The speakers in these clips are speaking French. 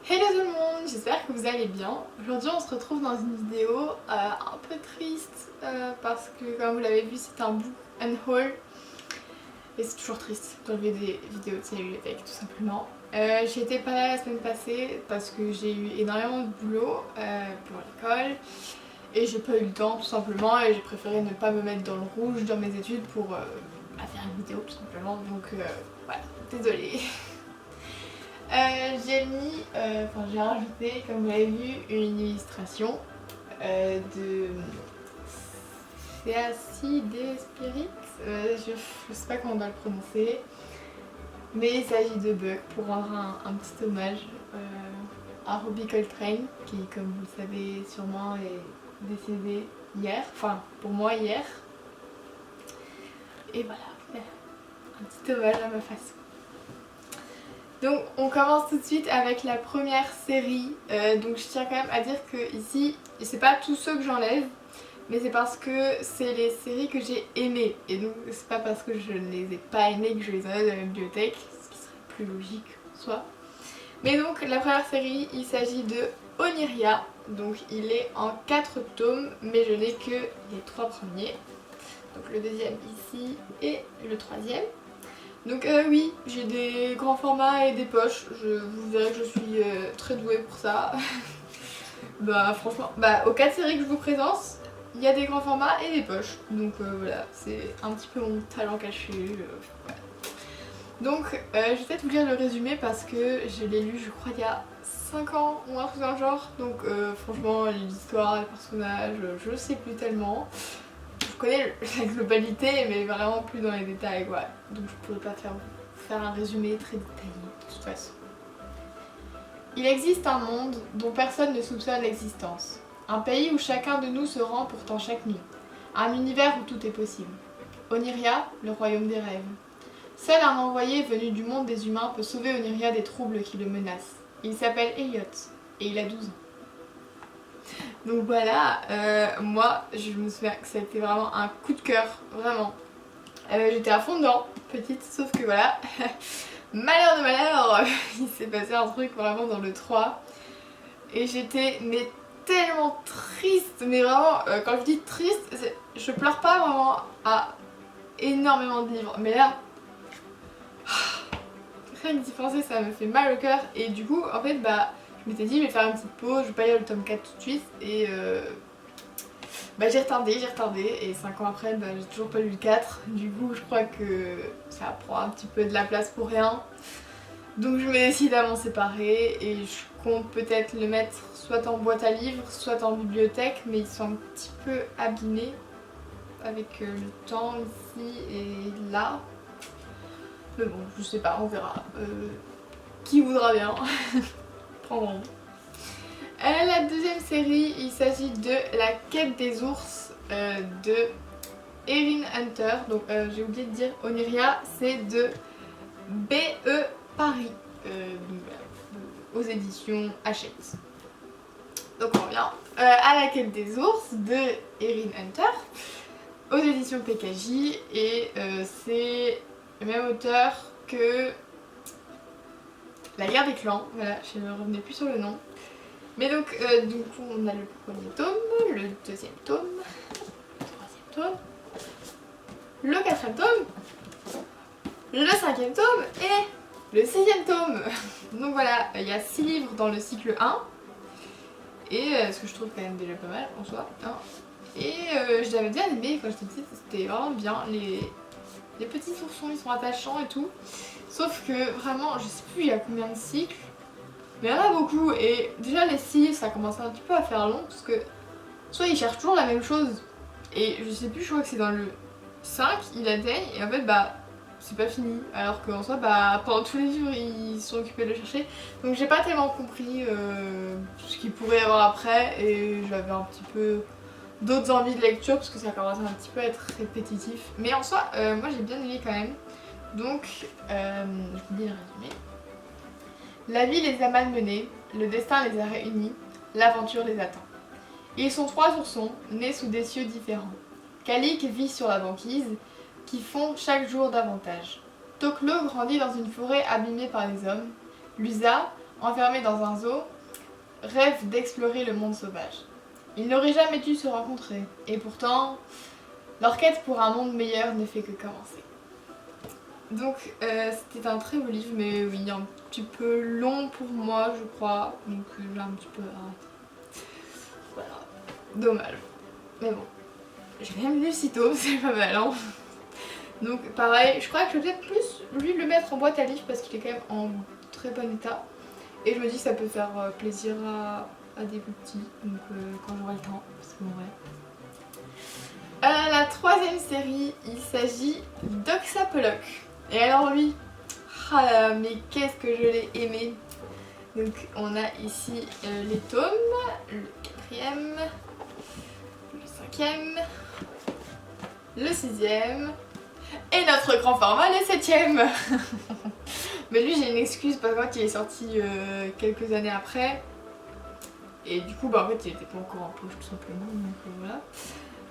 Hello tout le monde, j'espère que vous allez bien. Aujourd'hui on se retrouve dans une vidéo un peu triste parce que comme vous l'avez vu c'est un book and haul et c'est toujours triste d'enlever des vidéos de sa bibliothèque tout simplement. J'étais pas là la semaine passée parce que j'ai eu énormément de boulot pour l'école et j'ai pas eu le temps tout simplement et j'ai préféré ne pas me mettre dans le rouge dans mes études pour faire une vidéo tout simplement donc voilà, désolée. J'ai rajouté, comme vous l'avez vu, une illustration de CACD Spirit. Je sais pas comment on doit le prononcer, mais il s'agit de Buck pour rendre un petit hommage à Robbie Coltrane, qui, comme vous le savez sûrement, est décédé hier, enfin pour moi hier. Et voilà, un petit hommage à ma façon. Donc on commence tout de suite avec la première série, donc je tiens quand même à dire que ici, c'est pas tous ceux que j'enlève, mais c'est parce que c'est les séries que j'ai aimées, et donc c'est pas parce que je ne les ai pas aimées que je les enlève de la bibliothèque, ce qui serait plus logique en soi. Mais donc la première série, il s'agit de Oniria, donc il est en 4 tomes, mais je n'ai que les 3 premiers, donc le deuxième ici et le troisième. Donc oui, j'ai des grands formats et des poches, vous verrez que je suis très douée pour ça. Bah franchement, aux 4 séries que je vous présente, il y a des grands formats et des poches. Donc voilà, c'est un petit peu mon talent caché. Voilà. Donc je vais peut-être vous lire le résumé parce que je l'ai lu je crois il y a 5 ans ou un truc dans le genre. Donc franchement l'histoire, les personnages, je sais plus tellement. Je connais la globalité mais vraiment plus dans les détails quoi. Donc je pourrais pas faire un résumé très détaillé de toute façon. Il existe un monde dont personne ne soupçonne l'existence. Un pays où chacun de nous se rend pourtant chaque nuit. Un univers où tout est possible. Oniria, le royaume des rêves. Seul un envoyé venu du monde des humains peut sauver Oniria des troubles qui le menacent. Il s'appelle Elliot et il a 12 ans. Donc voilà, moi je me souviens que ça a été vraiment un coup de cœur, vraiment. J'étais à fond dedans, petite, sauf que voilà, malheur de malheur, il s'est passé un truc vraiment dans le 3. Et j'étais mais tellement triste, mais vraiment, quand je dis triste, je pleure pas vraiment à énormément de livres. Mais là, rien que d'y penser, ça me fait mal au cœur. Et du coup, en fait, je m'étais dit, je vais faire une petite pause, je vais pas lire le tome 4 tout de suite. Et j'ai retardé, et 5 ans après, j'ai toujours pas lu le 4. Du coup, je crois que ça prend un petit peu de la place pour rien. Donc je me décide à m'en séparer et je compte peut-être le mettre soit en boîte à livres, soit en bibliothèque, mais ils sont un petit peu abîmés avec le temps ici et là. Mais bon, je sais pas, on verra. Qui voudra bien prendre. La deuxième série, il s'agit de La quête des ours de Erin Hunter. Donc j'ai oublié de dire Oniria, c'est de BE Paris, aux éditions Hachette. Donc on revient à La quête des ours de Erin Hunter, aux éditions PKJ, et c'est le même auteur que La guerre des clans, voilà, je ne revenais plus sur le nom. Mais donc, du coup, on a le premier tome, le deuxième tome, le troisième tome, le quatrième tome, le cinquième tome et le sixième tome. Donc voilà, il y a 6 livres dans le cycle 1. Et ce que je trouve quand même déjà pas mal en soi. Hein. Et je l'avais bien aimé quand j'étais petite, c'était vraiment bien. Les petits oursons, ils sont attachants et tout. Sauf que vraiment, je sais plus il y a combien de cycles. Mais il y en a beaucoup. Et déjà les 6, ça commence un petit peu à faire long. Parce que soit ils cherchent toujours la même chose. Et je sais plus, je crois que c'est dans le 5, il atteigne. Et en fait, c'est pas fini, alors qu'en soi, pendant tous les livres, ils sont occupés de le chercher. Donc j'ai pas tellement compris ce qu'il pourrait y avoir après, et j'avais un petit peu d'autres envies de lecture, parce que ça commençait un petit peu à être répétitif. Mais en soi, moi j'ai bien aimé quand même. Donc, je vous dis le résumé. La vie les a malmenés, le destin les a réunis, l'aventure les attend. Ils sont 3 oursons, nés sous des cieux différents. Kalik vit sur la banquise, qui font chaque jour davantage. Toklo grandit dans une forêt abîmée par les hommes. Lusa, enfermés dans un zoo, rêvent d'explorer le monde sauvage. Ils n'auraient jamais dû se rencontrer, et pourtant, leur quête pour un monde meilleur ne fait que commencer. Donc c'était un très beau livre, mais oui, un petit peu long pour moi je crois, donc j'ai un petit peu arrêté. Voilà, dommage. Mais bon, j'ai rien lu si tôt, c'est pas mal hein. Donc pareil, je crois que je vais peut-être plus lui le mettre en boîte à livres parce qu'il est quand même en très bon état. Et je me dis que ça peut faire plaisir à des petits, donc quand j'aurai le temps, parce que bon ouais. La troisième série, il s'agit d'Oxapoloch. Et alors lui, ah là là, mais qu'est-ce que je l'ai aimé. Donc on a ici les tomes, le 4e, le 5e, le 6e et notre grand format le 7e. Mais lui j'ai une excuse parce qu'en fait il est sorti quelques années après. Et du coup bah en fait il était pas encore en poche tout simplement, donc voilà.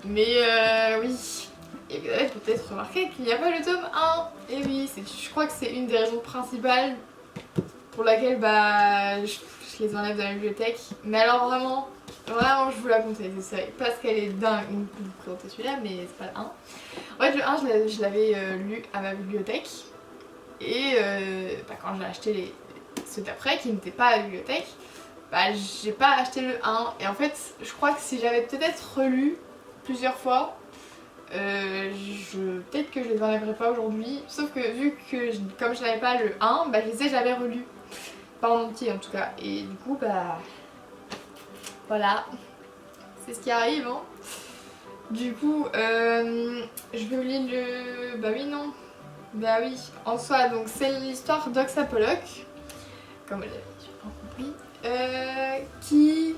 Mais oui, et vous avez peut-être remarqué qu'il n'y a pas le tome 1. Et oui, je crois que c'est une des raisons principales pour laquelle bah, je les enlève de la bibliothèque. Mais alors vraiment, vraiment je vous la conseille, c'est ça, parce qu'elle est dingue. Donc je vais vous présenter celui-là, mais c'est pas le 1. En fait le 1 je l'avais lu à ma bibliothèque. Et bah, quand j'ai acheté ceux d'après qui n'étaient pas à la bibliothèque, bah j'ai pas acheté le 1. Et en fait je crois que si j'avais peut-être relu plusieurs fois, peut-être que je les enlèverais pas aujourd'hui, sauf que vu que comme je n'avais pas le 1, bah je les ai jamais relus, pas en entier en tout cas, et du coup bah voilà, c'est ce qui arrive hein. Du coup je vais vous lire le... bah oui non, bah oui, en soi donc c'est l'histoire d'Oxapoloch, comme vous l'avez sûrement compris, qui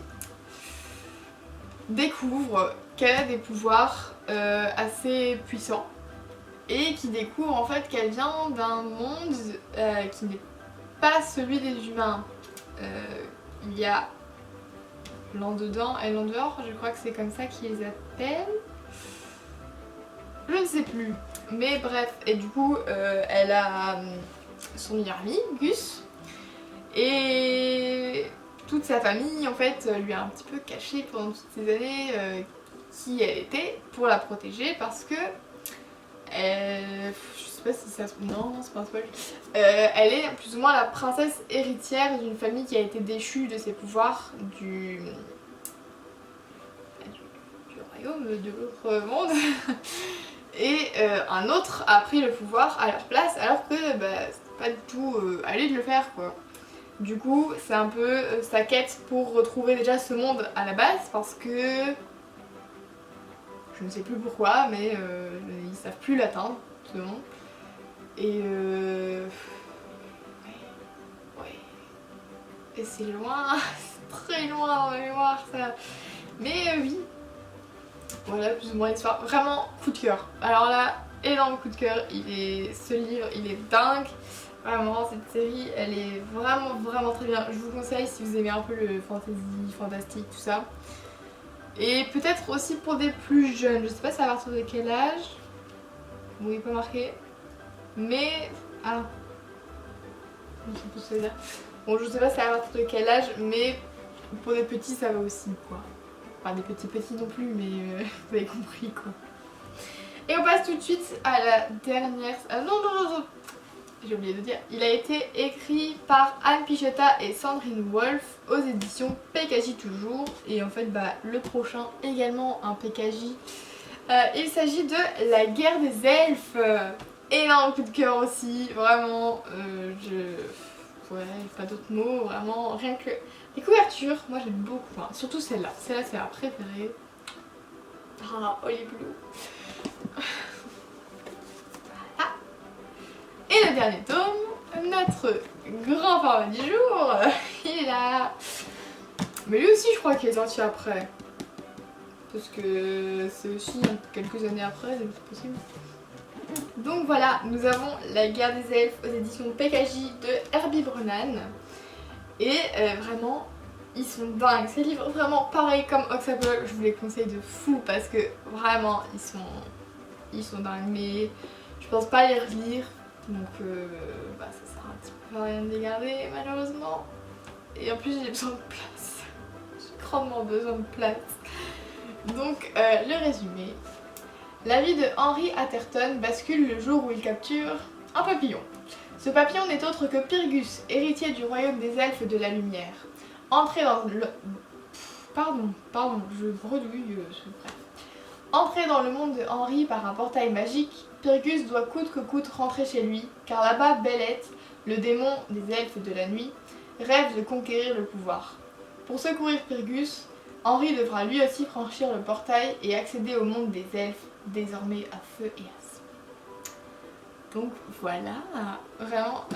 découvre qu'elle a des pouvoirs assez puissants et qui découvre en fait qu'elle vient d'un monde qui n'est pas celui des humains. Il y a l'en dedans et l'en dehors, je crois que c'est comme ça qu'ils les appellent. Je ne sais plus. Mais bref, et du coup elle a son meilleur ami, Gus, et toute sa famille en fait lui a un petit peu caché pendant toutes ces années qui elle était pour la protéger parce que je sais pas si ça se... non c'est pas un spoil, elle est plus ou moins la princesse héritière d'une famille qui a été déchue de ses pouvoirs du royaume de l'autre monde et un autre a pris le pouvoir à leur place alors que bah, c'était pas du tout à lui de le faire quoi. Du coup c'est un peu sa quête pour retrouver déjà ce monde à la base parce que je ne sais plus pourquoi, mais ils savent plus l'atteindre, ce monde. Et ouais. Et c'est loin, c'est très loin dans ma mémoire ça. Mais oui. Voilà plus ou moins l'histoire. Vraiment coup de cœur. Alors là, énorme coup de cœur. Ce livre, il est dingue. Vraiment, cette série, elle est vraiment très bien. Je vous conseille si vous aimez un peu le fantasy, fantastique, tout ça. Et peut-être aussi pour des plus jeunes, je sais pas c'est à partir de quel âge, bon il est pas marqué, mais... ah, je sais plus ce que ça veut dire. Bon je sais pas c'est à partir de quel âge, mais pour des petits ça va aussi quoi. Enfin des petits non plus, mais vous avez compris quoi. Et on passe tout de suite à la dernière... ah non, j'ai oublié de dire, il a été écrit par Anne Pichetta et Sandrine Wolf aux éditions PKJ toujours. Et en fait, bah, le prochain également un PKJ. Il s'agit de La Guerre des Elfes. Énorme coup de cœur aussi, vraiment. Ouais, pas d'autres mots, vraiment. Rien que les couvertures, moi j'aime beaucoup. Hein. Surtout celle-là. Celle-là, c'est ma préférée. Ah, Holy Blue. Et le dernier tome, notre grand format du jour, il est là. Mais lui aussi je crois qu'il est sorti après. Parce que c'est aussi quelques années après, donc c'est possible. Donc voilà, nous avons La Guerre des Elfes aux éditions PKJ de Herbie Brennan. Et vraiment, ils sont dingues. Ces livres, vraiment pareil comme Oxapoloch, je vous les conseille de fou parce que vraiment, ils sont dingues. Mais je pense pas les relire. Donc bah, ça sert un petit peu à rien de les garder malheureusement. et en plus j'ai besoin de place. J'ai grandement besoin de place. Donc le résumé. La vie de Henry Atherton bascule le jour où il capture un papillon. Ce papillon n'est autre que Pyrgus, héritier du royaume des elfes de la lumière. Entré dans le... Pardon, je bredouille, bref. Entré dans le monde de Henry par un portail magique, Pyrgus doit coûte que coûte rentrer chez lui, car là-bas Bellette, le démon des elfes de la nuit, rêve de conquérir le pouvoir. Pour secourir Pyrgus, Henry devra lui aussi franchir le portail et accéder au monde des elfes, désormais à feu et à sang. Donc voilà, vraiment...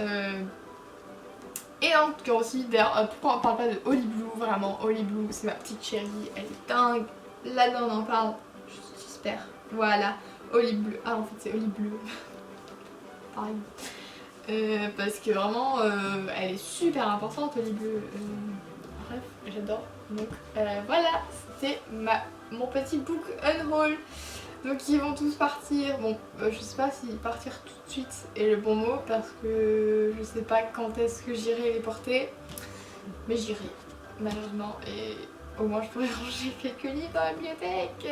Et donc aussi, d'ailleurs, pourquoi on parle pas de Holly Blue, vraiment, Holly Blue, c'est ma petite chérie, elle est dingue. Là-dedans on en parle, j'espère. Voilà, Holly Blue, ah en fait c'est Holly Bleu. Pareil. Parce que vraiment, elle est super importante, Holly Bleu. Bref, j'adore. Donc voilà, c'était mon petit book unhaul. Donc ils vont tous partir. Bon, je sais pas si partir tout de suite est le bon mot parce que je sais pas quand est-ce que j'irai les porter. Mais j'irai, malheureusement. Et au moins je pourrai ranger quelques livres dans la bibliothèque.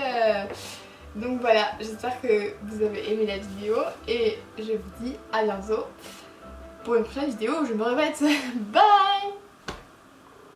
Donc voilà, j'espère que vous avez aimé la vidéo. Et je vous dis à bientôt pour une prochaine vidéo où je me répète. Bye!